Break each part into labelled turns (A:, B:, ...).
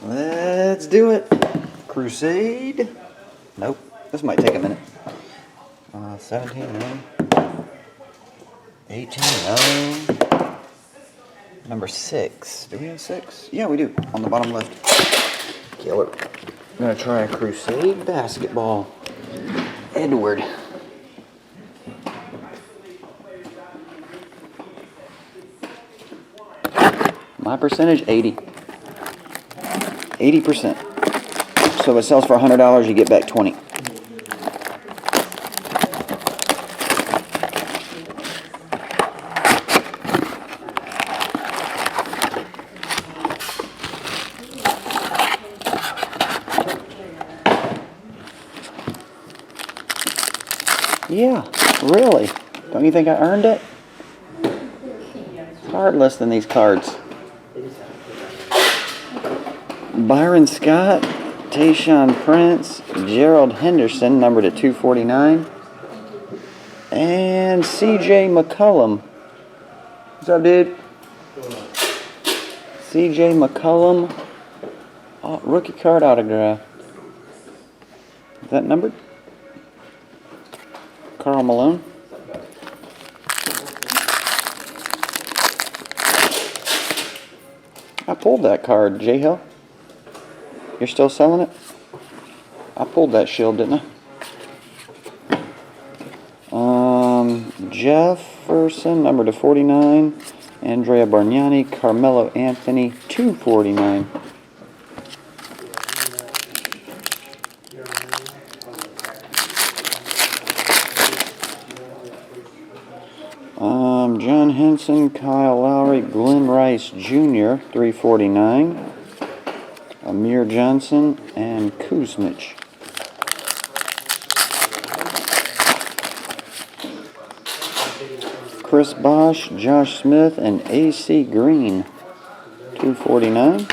A: Let's do it. Crusade. Nope. This might take a minute. 17, no. 18, no. Number 6. Do we have 6? Yeah, we do. On the bottom left. Killer. I'm going to try a Crusade basketball. Edward. My percentage, 80. 80%. So if it sells for $100, you get back 20. Yeah, really? Don't you think I earned it? Hard less than these cards. Byron Scott, Tayshaun Prince, Gerald Henderson, numbered at 249, and CJ McCollum. What's up, dude? CJ McCollum, rookie card autograph. Is that numbered? Karl Malone. I pulled that card, J-Hill. You're still selling it? I pulled that shield, didn't I? Jefferson, number to 49. Andrea Bargnani, Carmelo Anthony, 249. John Henson, Kyle Lowry, Glenn Rice Jr., 349. Amir Johnson and Kuzmich. Chris Bosh, Josh Smith, and AC Green, 249.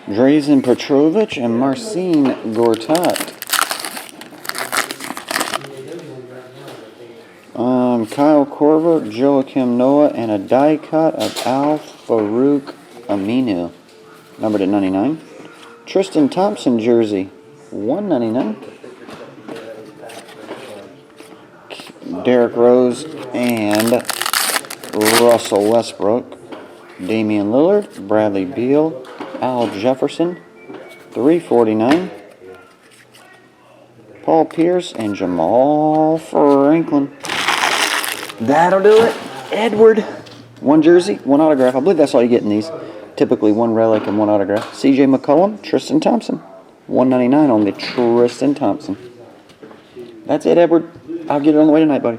A: Drazen Petrovic and Marcin Gortat. Kyle Korver, Joakim Noah, and a die cut of Al Farouk Aminu, numbered at 99. Tristan Thompson jersey, 199. Derrick Rose and Russell Westbrook. Damian Lillard, Bradley Beal, Al Jefferson, 349. Paul Pierce and Jamal Franklin. That'll do it. Edward. One jersey, one autograph. I believe that's all you get in these. Typically one relic and one autograph. CJ McCollum, Tristan Thompson. $199 on the Tristan Thompson. That's it, Edward. I'll get it on the way tonight, buddy.